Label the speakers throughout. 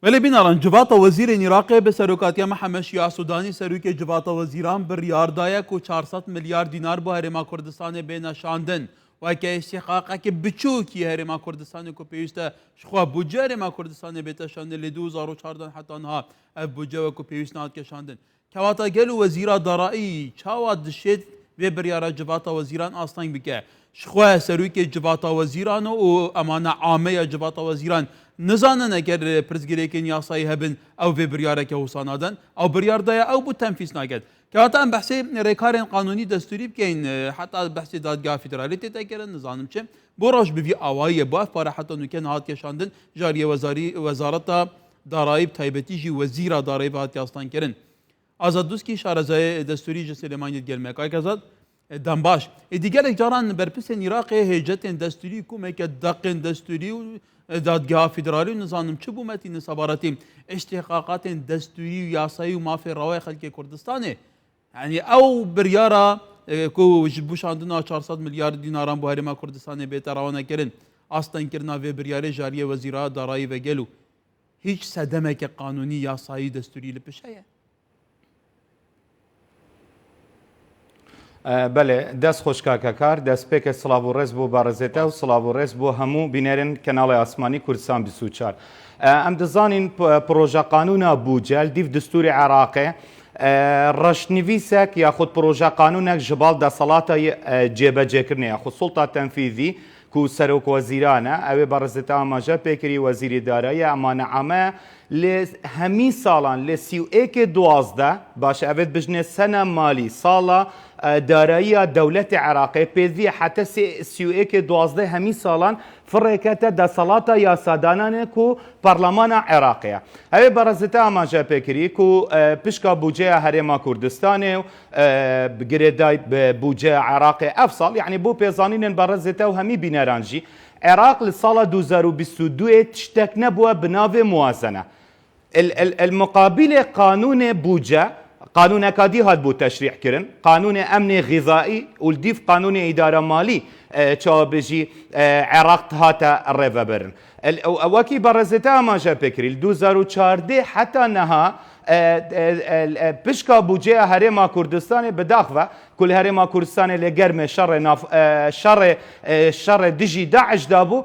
Speaker 1: ولی بینارن جوات وزیر عراق به سروکاتیا محمد شیعه سودانی سروک جوات وزیران بریاردایا کو 400 میلیارد دینار با هرما کردستان بینشاندن و که استحقاق که بچوکی هرما کردستان کو پیوسته شخوا بودجه هرما کردستان بیتشاندن ل 2014 حتی انها بودجه و کو پیوست نات کشاندن کواتا گل وزیرا درایی چاوات دشت و بریارا جوات وزیران آستان بکه شخوا سروک جوات وزیران و امانه عامه جوات وزیران نزانن اگر پرزگیرێکی یاسایی هەبن ئەو vê biryareke wisa nadin ew biryar daye ew bû tenfîs naket kevata em behsê rêkarên qanûnî destûrî bikeyên heta behsê dadgeha federalî tê tekirin nizanim çi bo roj bi vî awayî bu ev pare heta nûkê hat keşandin jariye wezareta darayî taybetî jî wezîra darayî hat yastan kirin Azad Duskî şarezayê destûrî ji Sêlemaniyê gelmek Azad dembaş digelek caran berpisên Iraqê hêcetên destûrî ku meke deqên destûrî û دادگاه فدرالی و نظام چه بومتی نصاباتی استحقاقات دستوری و یاسایی و مافی روای خلق کردستانه یعنی او بریارا کو بوشاندنا 400 میلیارد دیناران بو هرما کردستانه بیتراوانه کرن آستان کرنا و بریار جاریه وزیرا دارایی و گلو هیچ صدمه که قانونی یاسایی دستوری لپشهیه
Speaker 2: بله دست خوشکاکە کار دەست پێکە سڵاو و ڕێز بۆ بارەزێتە و سڵاو و ڕێز بۆ هەموو بینێرن کەناڵی ئاسمانی کوردستان 24 ئەم دەزانین پرۆژە قانوونە بوجەل دیف دستوری عێراقێ ڕەشنویسێک یاخود پرۆژە قانونێک ji بال دەسەڵاتە جێبەجێکردنê یاخود سوڵتا تەنفیذی ku serok wezîrane ew ê berezeta amaje pêkirî wezîrî darayî emane ame lê hemî salan lê sîûekê duwazdeh baş evê bijne sena malî sala darayiya dewletê Iraqê pêvî hete sîûekê duwazdeh hemî salan firêkete desalata yasadananê ku Parlamana Iraqê ye. Ew ê berezeta amaje pêkirî ku pişka bûceya Herêma Kurdistanê û bi girêdayî bûceya Iraqê ev sal yani bû pêzanînên berezeta û hemî bîneran jî Iraq li sala 2022 tiştek nebûye bi navê muwazene. المقابل قانون بوجه قانون اكادي هاد بو تشريع كرن قانون امن غذائي والديف قانون اداره مالي تشابجي عراق هاتا الريفا برن وكي برزتا ما جا بكري 2014 حتى نها بشكا بوجه هرما كردستان بداخله كل هرما كردستان لجرم شر دجي داعش دابو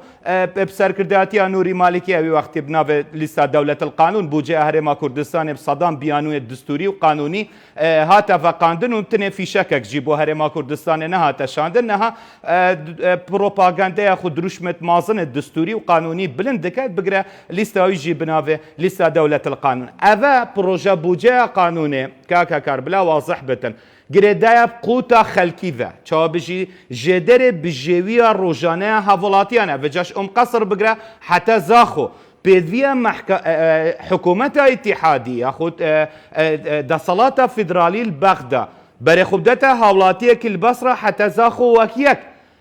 Speaker 2: بسركرداتي نوري مالكي أبي وقت بناف لسه دولة القانون بوجه هرما كردستان بصدام بيانو الدستوري وقانوني هاتا فقاندن ومتنه في شكك جيبو هرما كردستان نها تشاندن نها بروباغندا خود رشمت مازن الدستوري وقانوني بلندكات بقرا لسه يجي بناف لسه دولة القانون أذا بروجا بوجه قانوني كاكا كاربلا واضح بتن گرێدایە قوتە خەلکیڤە چاوەبژی ژێدەرێ بژێویە ڕۆژانەیە هەوڵاتیانە بەجاش قەسر بگرە حتە زاخۆ پێدویە حکوومەتە ئیتیحادی یاخود دەسەڵاتە فیدرالی بەغدا بەرەخوبدەتە هاوڵاتیەکی البەسرە حتە زاخۆ وەک یەک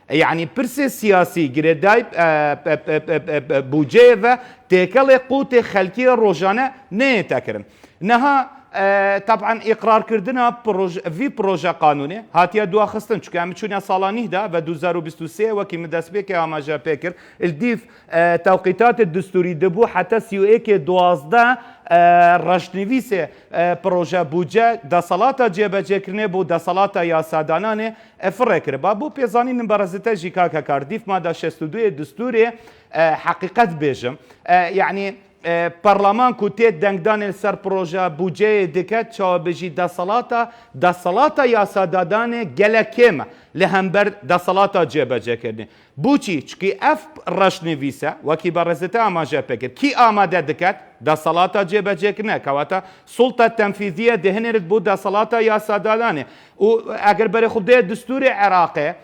Speaker 2: يعني برسي سياسي جريداي بوجيفا تيكالي قوتي خلكي روجانا نيتاكرن نها طبعا اقرار كردنا في بروجا قانوني هاتيا دو خستن چونکه ام چون سالاني دا و 2023 وكي مدسبك اما جا بكر الديف توقيتات الدستوري دبو حتى سيويك 12 رشنویس پروژه بودجه دسالات جێبەجێکردنێ بۆ دەسەڵاتە یاسادانانێ فڕێکرد با بۆ پێزانین بەڕێزەتە ژیکاکە کاردیف مادە 62 دستورێ حقیقت بێژم یعنی پەرلەمان کو تێ دەنگدانێ سەر پرۆژە بودجەیە دەکات چاوەبژی دەسەڵاتە یاسادادانێ gelek kême li hember dessalata cêbecekirine. Bûçî çikî ev reşnivîse wekî berezeta amaje pekir kî amade diket desalata cêbecekirine kewata sulta tenfîziye dihênêrit bû desalata yasadananê û eger berêxwedeyê distûrê Iraqê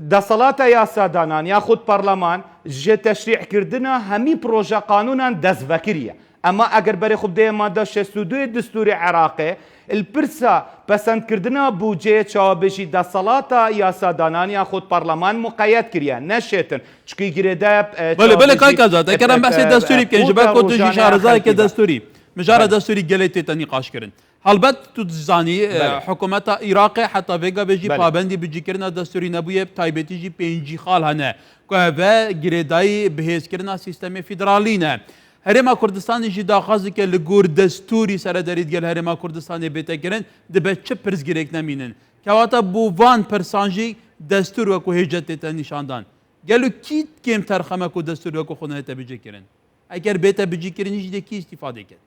Speaker 2: دەسەڵاتە یاسادانان یاخود پەرلەمان ji teşrî'kirina hemî proje qanûnan destvekiriye. Ama eger berêxwedeyê mada 62 distûrê Iraqê الپرسا پسندکردنا بودجه چاوبژی دەسەڵاتە یاسادانان یاخود پەرلەمان مقەیەد کریە نەشێتن چکە گرێدە
Speaker 1: بله کاک ئازاد ئەگەرم بەسێ دەستوری بکەین ji ber ku tu jî şarezayekê destûrî mijara destûrî gelê tê te nîqaş kirin helbet tu dizanî hikûmeta Iraqê heta vêga vê jî pabendî bicîkirina destûrî nebûye taybetî jî pêncî xal hene ku ve girêdayî bihêzkirina sîstemê federalî ne هرێما کوردستانی جی داخوازی کە لە گۆر دەستوری سەرەدەریت گەل هەرێما کوردستانی بێتەکردن دەبێت چ پرسگirêk nemînin kewata bû van pirsan jî destûr wekû hêja tête nîşandan gelo kî kêm terxeme ku destûr wekû xwe nehête bicêkirin eger bête bicîkirinî jî de kî îstîfade ket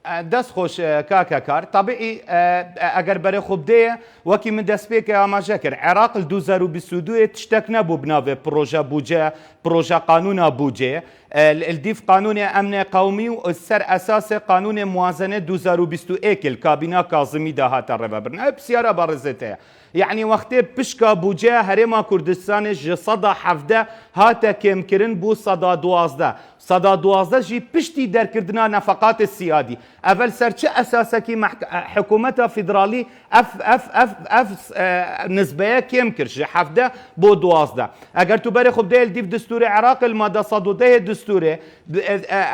Speaker 2: دەست خۆش کاکە کار طبیعی ئەگەر بەرە خوبدەیە وەکی من دەست پێکە ئاماژە کرد عێراق 2022 تشتێک نەبوو بناوێ پرۆژە بوجێ پرۆژە قانونا بوجێ الدیف قانونی ئەمنێ قومی و سەر ئەساسێ قانونی موازنە 2021 کابینا کازمی داهاتە ڕێبەبرن ئەو پرسیارە بەڕێزێتەیە یعنی وەختێ پشکا بوجێ هەرێما کوردستانی ji 117 هاتە کێمکردن بوو 112 112 jî piştî derkirina nefeqatê siyadî evel ser çi esasekî hikûmeta federalî ev nizbeye kêm kir ji 17 bo 12 eger tu berê xwe dê dîv distûrê Iraqê li made 110 distûrê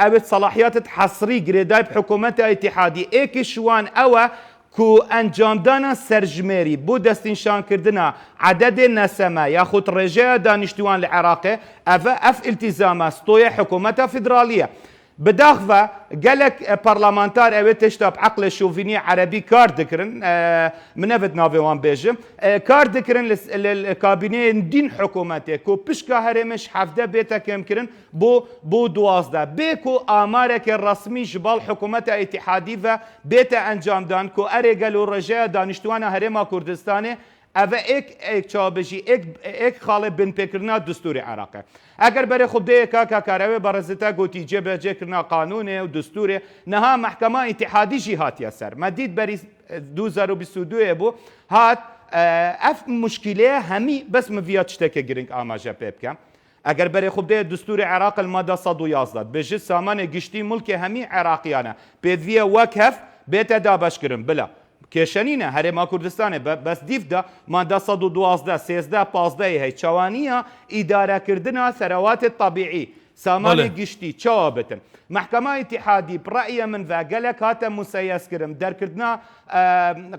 Speaker 2: ew salahiyat hesrî girêdayê hikûmeta îtihadî êkî şiwan ew e ku encamdana serjmerî bû destînşankirina ededê neseme yaxud rêjeya danîştûwan li Iraqê ev iltîzama stoya hikûmeta federalî ye bidaxve gelek parlamenter ew ê tişta bi eqlê şovînî erebî kar dikirin min nevit navê wan bêjim kar dikirin li kabîneyên dîn hikûmetê ku pişka herêmê ji 17 bête kêmkirin bû 12 bê ku amareke resmî ji bal hikûmeta îtihadî ve bête encamdan ku erê gelo rêjeya danîştûwana Herêma Kurdistanê ev ek çavbêjî ek xalê binpêkirina distûrê Iraqê eger berê xwedeyê kaka karewê berezîte gotî cêbecêkirina qanûnê û distûrê niha mehkema îtihadî jî hatiye ser me dît berî 2022 bû hat ev muşkîleye hemî bes min viya tiştekê giring amaje pê bikem eger berê xwedeyê distûrê Iraqê li made 111 bêjî samanê giştî mulkê hemî Iraqîyan e pêdiviye wek hev bête dabeşkirin bila کێشەنینە هەرێما کوردستانê بەس دیفدا مادە 112 13 15 هەیە çawaniya îdarekirina serewatet طبیعî samanê giştî çawa bitin Mehkema îtihadî birayê min ve gelek hate museyyeskirin derkirina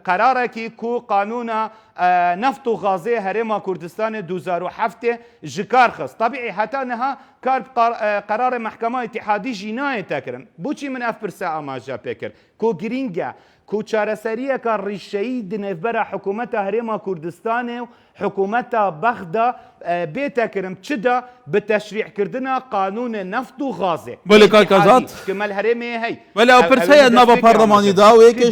Speaker 2: qerarekî ku qanûna neft û gazê Herêma Kurdistanê 2007 ji kar xist طبیعî heta niha kar qerarê Mehkema îtihadî jî nayê tekirin boçî min ev pirse amaje pêkir ku girîng e ku çareseriyeka rîşeyî di nêvbera hikûmeta Herêma Kurdistanê û hikûmeta Bexda bêtekirin çi da bi teşrî'kirina qanûnê neft û gazê
Speaker 1: Belê kakazat
Speaker 2: Kemel herêmê hey
Speaker 1: Belê ew pirsaya nava parlemanî da û êkî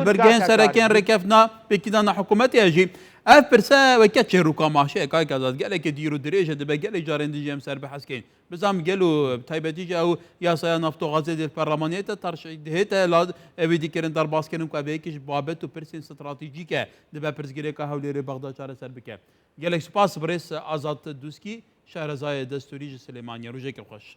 Speaker 1: birgehên serekên rêkevna pêkîdana hikûmetê jî ev pirse weke çêrûka maşê kakazat gelekê dîr û dirêj e dibe gelek carên dijî em ser bihezkên bizam gelo taybetî jî ew yasaya neft û gazê dê parlemaniyê te hête evê dîkirin derbaskirin ku ev êkî ji babet û pirsên stratejîk e dibe pirsgirêka Hewlêrê Bexda çareser bike gelek spas birêz Azad Dûskî şehrezayê destûrî ji Silêmaniyê rojekê xweş